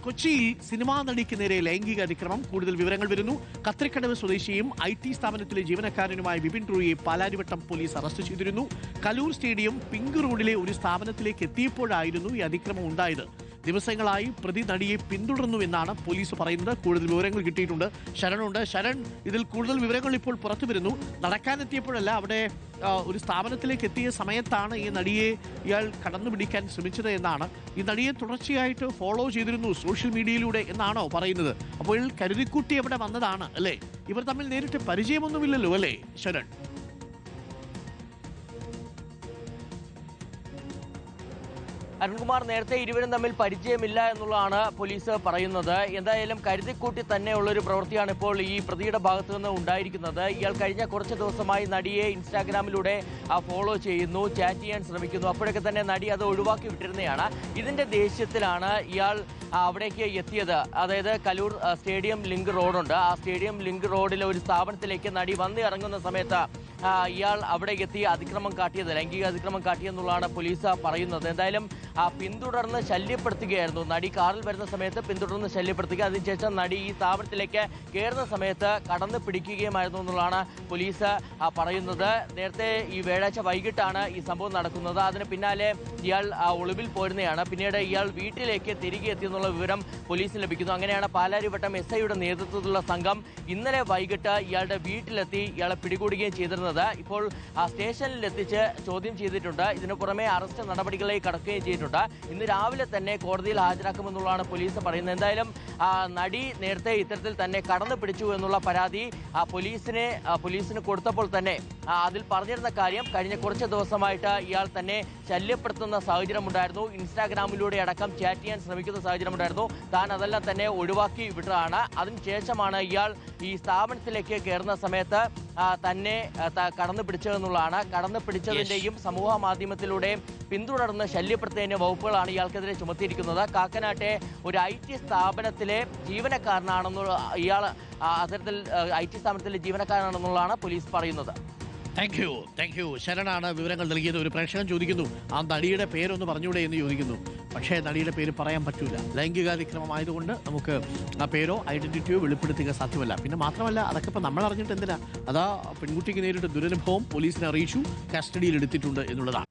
കൊച്ചിയിൽ സിനിമാ നടിക്ക് നേരെ ലൈംഗിക അതിക്രമം. കൂടുതൽ വിവരങ്ങൾ വരുന്നു. കത്രിക്കടവ് സ്വദേശിയും IT സ്ഥാപനത്തിലെ ജീവനക്കാരനുമായ വിപിൻ റോയിയെ പാലാരിവട്ടം പോലീസ് അറസ്റ്റ് ചെയ്തിരുന്നു. കലൂർ സ്റ്റേഡിയം പിങ്ക് റോഡിലെ ഒരു സ്ഥാപനത്തിലേക്ക് എത്തിയപ്പോഴായിരുന്നു ഈ അതിക്രമം ഉണ്ടായത്. ദിവസങ്ങളായി പ്രതി നടിയെ പിന്തുടർന്നുവെന്നാണ് പോലീസ് പറയുന്നത്. കൂടുതൽ വിവരങ്ങൾ കിട്ടിയിട്ടുണ്ട്. ശരണുണ്ട്. ശരൺ, ഇതിൽ കൂടുതൽ വിവരങ്ങൾ ഇപ്പോൾ പുറത്തു വരുന്നു. നടക്കാനെത്തിയപ്പോഴല്ല, അവിടെ ഒരു സ്ഥാപനത്തിലേക്ക് എത്തിയ സമയത്താണ് ഈ നടിയെ ഇയാൾ കടന്നുപിടിക്കാൻ ശ്രമിച്ചത് എന്നാണ്. ഈ നടിയെ തുടർച്ചയായിട്ട് ഫോളോ ചെയ്തിരുന്നു സോഷ്യൽ മീഡിയയിലൂടെ എന്നാണോ പറയുന്നത്? അപ്പോൾ കരുതിക്കുട്ടി അവിടെ വന്നതാണ് അല്ലേ? ഇവർ തമ്മിൽ നേരിട്ട് പരിചയമൊന്നുമില്ലല്ലോ അല്ലേ ശരൺ? അരുൺകുമാർ, നേരത്തെ ഇരുവരും തമ്മിൽ പരിചയമില്ല എന്നുള്ളതാണ് പോലീസ് പറയുന്നത്. എന്തായാലും കരുതിക്കൂട്ടി തന്നെയുള്ളൊരു പ്രവൃത്തിയാണ് ഇപ്പോൾ ഈ പ്രതിയുടെ ഭാഗത്തു നിന്ന് ഉണ്ടായിരിക്കുന്നത്. ഇയാൾ കഴിഞ്ഞ കുറച്ച് ദിവസമായി നടിയെ ഇൻസ്റ്റാഗ്രാമിലൂടെ ഫോളോ ചെയ്യുന്നു, ചാറ്റ് ചെയ്യാൻ ശ്രമിക്കുന്നു. അപ്പോഴൊക്കെ തന്നെ നടി അത് ഒഴിവാക്കി വിട്ടിരുന്നതാണ്. ഇതിന്റെ ദേഷ്യത്തിലാണ് ഇയാൾ അവിടേക്ക് എത്തിയത്. അതായത് കലൂർ സ്റ്റേഡിയം ലിങ്ക് റോഡുണ്ട്. ആ സ്റ്റേഡിയം ലിങ്ക് റോഡിലെ ഒരു സ്ഥാപനത്തിലേക്ക് നടി വന്ന് ഇറങ്ങുന്ന സമയത്ത് ഇയാൾ അവിടെ എത്തി അതിക്രമം കാട്ടിയത്, ലൈംഗിക അതിക്രമം കാട്ടിയെന്നുള്ളതാണ് പോലീസ് പറയുന്നത്. എന്തായാലും പിന്തുടർന്ന് ശല്യപ്പെടുത്തുകയായിരുന്നു. നടി കാറിൽ വരുന്ന സമയത്ത് പിന്തുടർന്ന് ശല്യപ്പെടുത്തുക, അതിനുശേഷം നടി ഈ സ്ഥാപനത്തിലേക്ക് കയറുന്ന സമയത്ത് കടന്നു പിടിക്കുകയുമായിരുന്നു എന്നുള്ളതാണ് പോലീസ് പറയുന്നത്. നേരത്തെ ഈ വ്യാഴാഴ്ച വൈകിട്ടാണ് ഈ സംഭവം നടക്കുന്നത്. അതിന് പിന്നാലെ ഇയാൾ ഒളിവിൽ പോരുന്നതാണ്. പിന്നീട് ഇയാൾ വീട്ടിലേക്ക് തിരികെ എത്തിയെന്നുള്ള വിവരം പോലീസിന് ലഭിക്കുന്നു. അങ്ങനെയാണ് പാലാരിവട്ടം SIയുടെ നേതൃത്വത്തിലുള്ള സംഘം ഇന്നലെ വൈകിട്ട് ഇയാളുടെ വീട്ടിലെത്തി ഇയാളെ പിടികൂടുകയും ചെയ്തിരുന്നത്. ഇപ്പോൾ സ്റ്റേഷനിൽ എത്തിച്ച് ചോദ്യം ചെയ്തിട്ടുണ്ട്. ഇതിനു പുറമെ അറസ്റ്റ് നടപടികളിലേക്ക് കടക്കുകയും ചെയ്തിട്ടുണ്ട്. ഇന്ന് രാവിലെ തന്നെ കോടതിയിൽ ഹാജരാക്കുമെന്നുള്ളതാണ് പോലീസ് പറയുന്നത്. എന്തായാലും നടി നേരത്തെ ഇത്തരത്തിൽ തന്നെ കടന്നു പിടിച്ചു എന്നുള്ള പരാതി പോലീസിന് കൊടുത്തപ്പോൾ തന്നെ അതിൽ പറഞ്ഞിരുന്ന കാര്യം, കഴിഞ്ഞ കുറച്ച് ദിവസമായിട്ട് ഇയാൾ തന്നെ ശല്യപ്പെടുത്തുന്ന സാഹചര്യമുണ്ടായിരുന്നു. ഇൻസ്റ്റാഗ്രാമിലൂടെ അടക്കം ചാറ്റ് ചെയ്യാൻ ശ്രമിക്കുന്ന സാഹചര്യമുണ്ടായിരുന്നു. താൻ അതെല്ലാം തന്നെ ഒഴിവാക്കി വിട്ടതാണ്. അതിനുശേഷമാണ് ഇയാൾ ഈ സ്ഥാപനത്തിലേക്ക് കയറുന്ന സമയത്ത് തന്നെ കടന്നു പിടിച്ചതെന്നുള്ളതാണ്. കടന്നു പിടിച്ചതിന്റെയും സമൂഹ മാധ്യമത്തിലൂടെ പിന്തുടർന്ന് ശല്യപ്പെടുത്തുന്നതിന്റെ വകുപ്പുകളാണ് ഇയാൾക്കെതിരെ ചുമത്തിയിരിക്കുന്നത്. കാക്കനാട്ടെ ഒരു IT സ്ഥാപനത്തിലെ ജീവനക്കാരനാണെന്നുള്ള ഇയാൾ അത്തരത്തിൽ IT സ്ഥാപനത്തിലെ ജീവനക്കാരനാണെന്നുള്ളതാണ് പോലീസ് പറയുന്നത്. താങ്ക് യു ശരണാണ് വിവരങ്ങൾ നൽകിയത്. ഒരു പ്രേക്ഷകൻ ചോദിക്കുന്നു, ആ നടിയുടെ പേരൊന്ന് പറഞ്ഞൂടെ എന്ന് ചോദിക്കുന്നു. പക്ഷേ നടിയുടെ പേര് പറയാൻ പറ്റൂല. ലൈംഗികാതിക്രമമായതുകൊണ്ട് നമുക്ക് ആ പേരോ ഐഡന്റിറ്റിയോ വെളിപ്പെടുത്തുക സാധ്യമല്ല. പിന്നെ മാത്രമല്ല, അതൊക്കെ ഇപ്പം നമ്മൾ അറിഞ്ഞിട്ട് എന്തിനാ? അതാ പെൺകുട്ടിക്ക് നേരിട്ട് ദുരനുഭവം പോലീസിനെ അറിയിച്ചു, കസ്റ്റഡിയിൽ എടുത്തിട്ടുണ്ട് എന്നുള്ളതാണ്.